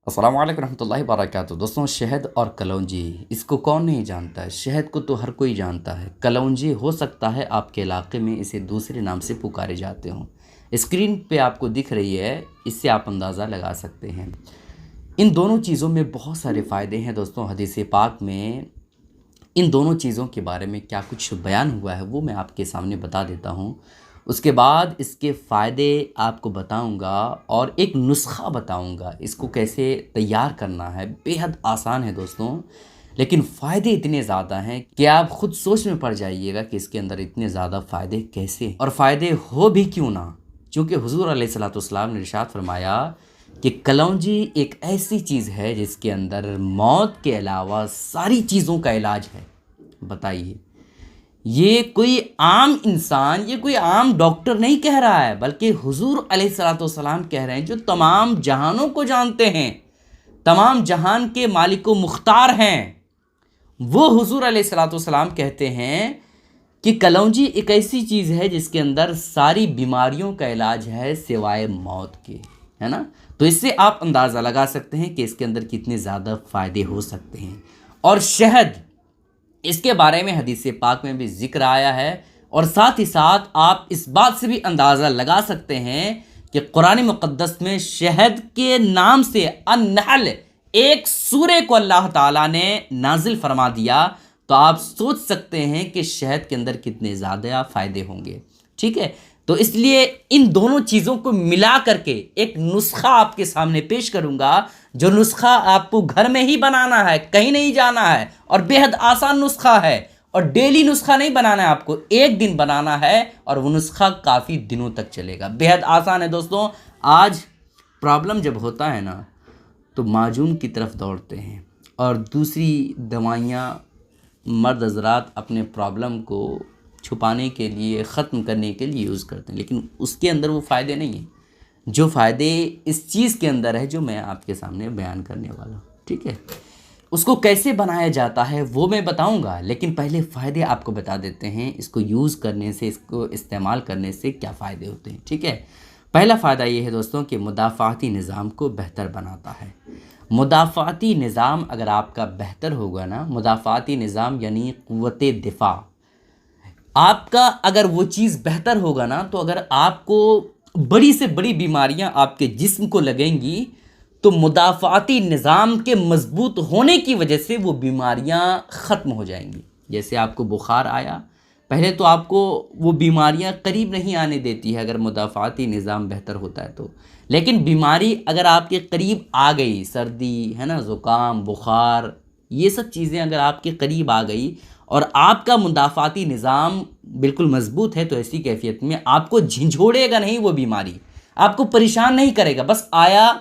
अस्सलाम वालेकुम रहमतुल्लाहि वबरकातुहू। दोस्तों, शहद और कलौंजी इसको कौन नहीं जानता है। शहद को तो हर कोई जानता है। कलौंजी हो सकता है आपके इलाके में इसे दूसरे नाम से पुकारे जाते हों। स्क्रीन पे आपको दिख रही है, इससे आप अंदाज़ा लगा सकते हैं। इन दोनों चीज़ों में बहुत सारे फ़ायदे हैं। दोस्तों, हदीस पाक में इन दोनों चीज़ों के बारे में क्या कुछ बयान हुआ है वो मैं आपके सामने बता देता हूँ। उसके बाद इसके फ़ायदे आपको बताऊँगा और एक नुस्ख़ा बताऊँगा, इसको कैसे तैयार करना है। बेहद आसान है दोस्तों, लेकिन फ़ायदे इतने ज़्यादा हैं कि आप ख़ुद सोच में पड़ जाइएगा कि इसके अंदर इतने ज़्यादा फ़ायदे कैसे और फ़ायदे हो भी क्यों ना। चूँकि हुज़ूर अलैहिस्सलाम ने इरशाद फरमाया कि कलौंजी एक ऐसी चीज़ है जिसके अंदर मौत के अलावा सारी चीज़ों का इलाज है। बताइए, ये कोई आम इंसान, ये कोई आम डॉक्टर नहीं कह रहा है, बल्कि हुज़ूर अलैहिस्सलाम कह रहे हैं, जो तमाम जहानों को जानते हैं, तमाम जहान के मालिक व मुख्तार हैं। वो हुज़ूर अलैहिस्सलाम कहते हैं कि कलौंजी एक ऐसी चीज़ है जिसके अंदर सारी बीमारियों का इलाज है सिवाय मौत के, है ना। तो इससे आप अंदाज़ा लगा सकते हैं कि इसके अंदर कितने ज़्यादा फ़ायदे हो सकते हैं। और शहद, इसके बारे में हदीस पाक में भी ज़िक्र आया है। और साथ ही साथ आप इस बात से भी अंदाज़ा लगा सकते हैं कि कुरान मुक़द्दस में शहद के नाम से अन-नहल एक सूरे को अल्लाह ताला ने नाजिल फरमा दिया। तो आप सोच सकते हैं कि शहद के अंदर कितने ज़्यादा फ़ायदे होंगे। ठीक है, तो इसलिए इन दोनों चीज़ों को मिला करके एक नुस्खा आपके सामने पेश करूंगा, जो नुस्खा आपको घर में ही बनाना है, कहीं नहीं जाना है, और बेहद आसान नुस्खा है। और डेली नुस्खा नहीं बनाना है, आपको एक दिन बनाना है और वो नुस्खा काफ़ी दिनों तक चलेगा। बेहद आसान है दोस्तों। आज प्रॉब्लम जब होता है ना, तो माजून की तरफ दौड़ते हैं और दूसरी दवाइयाँ मर्द हज़रात अपने प्रॉब्लम को छुपाने के लिए, ख़त्म करने के लिए यूज़ करते हैं, लेकिन उसके अंदर वो फ़ायदे नहीं हैं जो फ़ायदे इस चीज़ के अंदर है जो मैं आपके सामने बयान करने वाला हूँ। ठीक है, उसको कैसे बनाया जाता है वो मैं बताऊंगा, लेकिन पहले फ़ायदे आपको बता देते हैं। इसको यूज़ करने से, इसको इस्तेमाल करने से क्या फ़ायदे होते हैं। ठीक है, पहला फ़ायदा ये है दोस्तों कि मुदाफ़ाती निज़ाम को बेहतर बनाता है। मुदाफ़ाती निज़ाम अगर आपका बेहतर होगा ना, मुदाफ़ाती निज़ाम यानी क़ुव्वते दिफ़ा, आपका अगर वो चीज़ बेहतर होगा ना, तो अगर आपको बड़ी से बड़ी बीमारियां आपके जिस्म को लगेंगी, तो मुदाफ़ाती निज़ाम के मज़बूत होने की वजह से वो बीमारियां ख़त्म हो जाएंगी। जैसे आपको बुखार आया, पहले तो आपको वो बीमारियां करीब नहीं आने देती है अगर मुदाफ़ाती निज़ाम बेहतर होता है तो। लेकिन बीमारी अगर आपके करीब आ गई, सर्दी है ना, ज़ुकाम, बुखार, ये सब चीज़ें अगर आपके करीब आ गई और आपका मुदाफ़ाती निज़ाम बिल्कुल मज़बूत है, तो ऐसी कैफियत में आपको झिझोड़ेगा नहीं, वो बीमारी आपको परेशान नहीं करेगा। बस आया,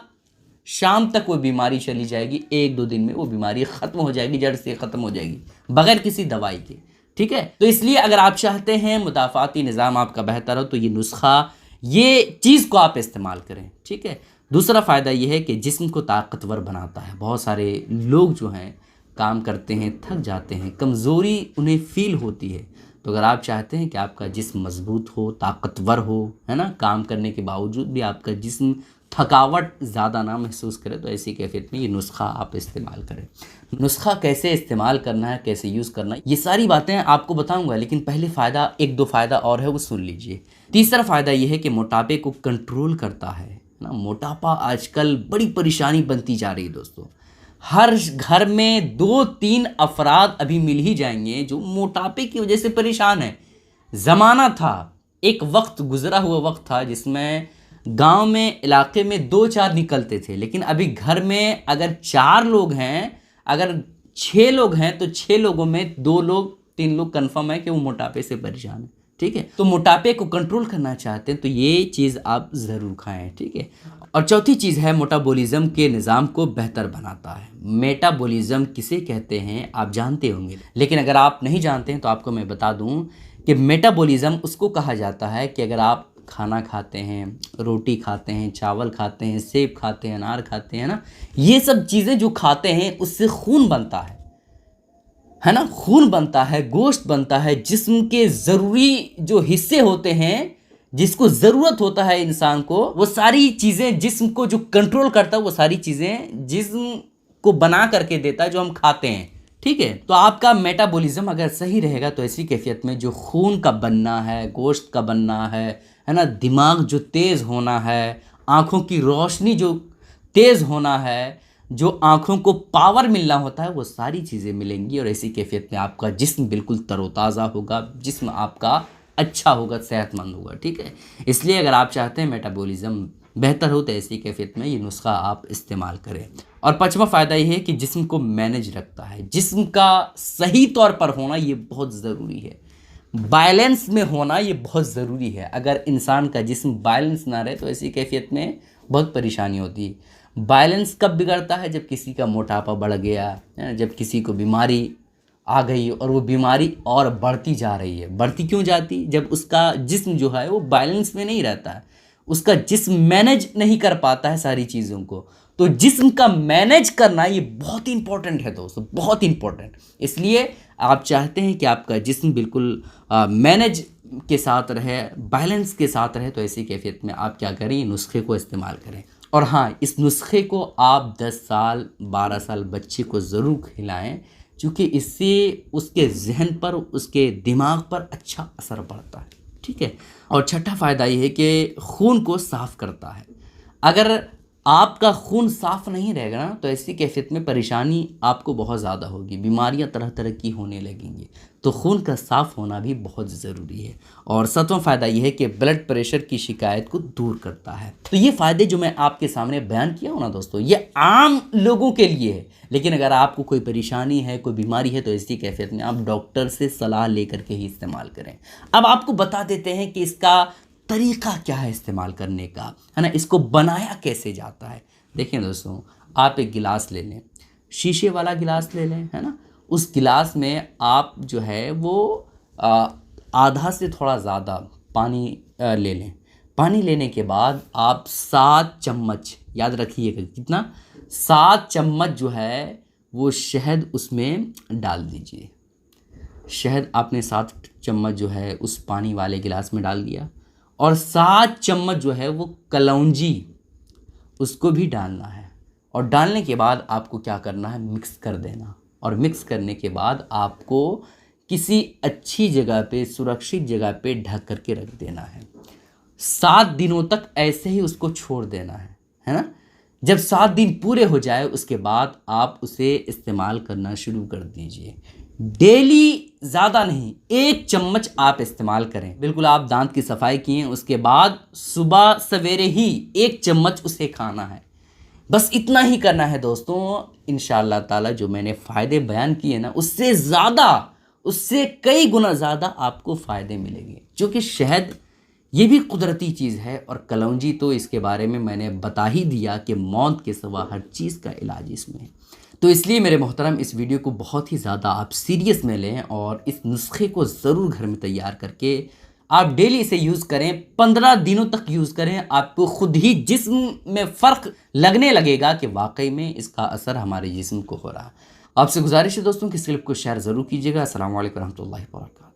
शाम तक वो बीमारी चली जाएगी, एक दो दिन में वो बीमारी ख़त्म हो जाएगी, जड़ से ख़त्म हो जाएगी बग़ैर किसी दवाई के। ठीक है, तो इसलिए अगर आप चाहते हैं मुदाफ़ाती निज़ाम आपका बेहतर हो, तो ये नुस्खा, ये चीज़ को आप इस्तेमाल करें। ठीक है, दूसरा फ़ायदा ये है कि जिस्म को ताकतवर बनाता है। बहुत सारे लोग जो हैं काम करते हैं, थक जाते हैं, कमज़ोरी उन्हें फ़ील होती है। तो अगर आप चाहते हैं कि आपका जिस्म मज़बूत हो, ताकतवर हो, है ना, काम करने के बावजूद भी आपका जिस्म थकावट ज़्यादा ना महसूस करे, तो ऐसी कैफियत में ये नुस्खा आप इस्तेमाल करें। नुस्खा कैसे इस्तेमाल करना है, कैसे यूज़ करना है, ये सारी बातें आपको बताऊंगा, लेकिन पहले फ़ायदा, एक दो फ़ायदा और है, वो सुन लीजिए। तीसरा फ़ायदा ये है कि मोटापे को कंट्रोल करता है ना। मोटापा आजकल बड़ी परेशानी बनती जा रही है दोस्तों। हर घर में 2-3 अफराद अभी मिल ही जाएंगे जो मोटापे की वजह से परेशान है। ज़माना था, एक वक्त गुज़रा हुआ वक्त था जिसमें गांव में, इलाके में 2-4 निकलते थे, लेकिन अभी घर में अगर 4 लोग हैं, अगर 6 लोग हैं, तो 6 लोगों में 2 लोग, 3 लोग कन्फर्म है कि वो मोटापे से परेशान है। ठीक है, तो मोटापे को कंट्रोल करना चाहते हैं तो ये चीज़ आप ज़रूर खाएं। ठीक है, और चौथी चीज़ है मेटाबॉलिज्म के निज़ाम को बेहतर बनाता है। मेटाबॉलिज्म किसे कहते हैं आप जानते होंगे, लेकिन अगर आप नहीं जानते हैं तो आपको मैं बता दूं कि मेटाबॉलिज्म उसको कहा जाता है कि अगर आप खाना खाते हैं, रोटी खाते हैं, चावल खाते हैं, सेब खाते हैं, अनार खाते हैं ना, ये सब चीज़ें जो खाते हैं उससे खून बनता है ना, खून बनता है, गोश्त बनता है, जिस्म के ज़रूरी जो हिस्से होते हैं जिसको ज़रूरत होता है इंसान को, वो सारी चीज़ें जिस्म को जो कंट्रोल करता है, वो सारी चीज़ें जिस्म को बना करके देता है जो हम खाते हैं। ठीक है, तो आपका मेटाबॉलिज्म अगर सही रहेगा तो ऐसी कैफियत में जो खून का बनना है, गोश्त का बनना है ना, दिमाग जो तेज़ होना है, आँखों की रोशनी जो तेज़ होना है, जो आँखों को पावर मिलना होता है, वो सारी चीज़ें मिलेंगी और ऐसी कैफियत में आपका जिस्म बिल्कुल तरोताज़ा होगा, जिस्म आपका अच्छा होगा, सेहतमंद होगा। ठीक है, इसलिए अगर आप चाहते हैं मेटाबॉलिज्म बेहतर हो तो ऐसी कैफियत में ये नुस्खा आप इस्तेमाल करें। और पांचवा फ़ायदा ये है कि जिस्म को मैनेज रखता है। जिस्म का सही तौर पर होना ये बहुत ज़रूरी है, बैलेंस में होना ये बहुत ज़रूरी है। अगर इंसान का जिस्म बैलेंस ना रहे तो ऐसी कैफियत में बहुत परेशानी होती है। बैलेंस कब बिगड़ता है? जब किसी का मोटापा बढ़ गया, जब किसी को बीमारी आ गई और वो बीमारी और बढ़ती जा रही है। बढ़ती क्यों जाती? जब उसका जिस्म जो है वो बैलेंस में नहीं रहता है, उसका जिस्म मैनेज नहीं कर पाता है सारी चीज़ों को। तो जिस्म का मैनेज करना ये बहुत इंपॉर्टेंट है दोस्तों, बहुत इंपॉर्टेंट। इसलिए आप चाहते हैं कि आपका जिस्म बिल्कुल मैनेज के साथ रहे, बैलेंस के साथ रहे, तो ऐसी कैफियत में आप क्या करें, नुस्खे को इस्तेमाल करें। और हाँ, इस नुस्खे को आप 10 साल 12 साल बच्चे को ज़रूर खिलाएं, क्योंकि इससे उसके जहन पर, उसके दिमाग पर अच्छा असर पड़ता है। ठीक है, और छठा फ़ायदा ये है कि खून को साफ़ करता है। अगर आपका खून साफ़ नहीं रहेगा ना तो ऐसी कैफियत में परेशानी आपको बहुत ज़्यादा होगी, बीमारियां तरह तरह की होने लगेंगी। तो खून का साफ़ होना भी बहुत ज़रूरी है। और सातवां फ़ायदा ये है कि ब्लड प्रेशर की शिकायत को दूर करता है। तो ये फ़ायदे जो मैं आपके सामने बयान किया हूँ ना दोस्तों, ये आम लोगों के लिए है। लेकिन अगर आपको कोई परेशानी है, कोई बीमारी है, तो ऐसी कैफियत में आप डॉक्टर से सलाह लेकर के ही इस्तेमाल करें। अब आपको बता देते हैं कि इसका तरीका क्या है इस्तेमाल करने का, है ना, इसको बनाया कैसे जाता है। देखिए दोस्तों, आप एक गिलास ले लें, शीशे वाला गिलास ले लें, है ना। उस गिलास में आप जो है वो आधा से थोड़ा ज़्यादा पानी ले लें। पानी लेने के बाद आप 7 चम्मच, याद रखिएगा कितना, 7 चम्मच जो है वो शहद उसमें डाल दीजिए। शहद आपने 7 चम्मच जो है उस पानी वाले गिलास में डाल दिया, और 7 चम्मच जो है वो कलौंजी उसको भी डालना है। और डालने के बाद आपको क्या करना है, मिक्स कर देना। और मिक्स करने के बाद आपको किसी अच्छी जगह पे, सुरक्षित जगह पे ढक करके रख देना है। 7 दिनों तक ऐसे ही उसको छोड़ देना है ना। जब 7 दिन पूरे हो जाए उसके बाद आप उसे इस्तेमाल करना शुरू कर दीजिए। डेली ज़्यादा नहीं, 1 चम्मच आप इस्तेमाल करें। बिल्कुल आप दांत की सफाई किए, उसके बाद सुबह सवेरे ही 1 चम्मच उसे खाना है। बस इतना ही करना है दोस्तों। इंशाअल्लाह ताला जो मैंने फ़ायदे बयान किए ना, उससे ज़्यादा, उससे कई गुना ज़्यादा आपको फ़ायदे मिलेंगे। जो कि शहद ये भी कुदरती चीज़ है, और कलौंजी तो इसके बारे में मैंने बता ही दिया कि मौत के सिवा हर चीज़ का इलाज इसमें है। तो इसलिए मेरे मोहतरम, इस वीडियो को बहुत ही ज़्यादा आप सीरियस में लें और इस नुस्खे को ज़रूर घर में तैयार करके आप डेली इसे यूज़ करें। 15 दिनों तक यूज़ करें, आपको खुद ही जिस्म में फ़र्क लगने लगेगा कि वाकई में इसका असर हमारे जिस्म को हो रहा है। आपसे गुजारिश है दोस्तों कि इस क्लिप को शेयर ज़रूर कीजिएगा। अस्सलाम वालेकुम रहमतुल्लाहि व बरकातहू।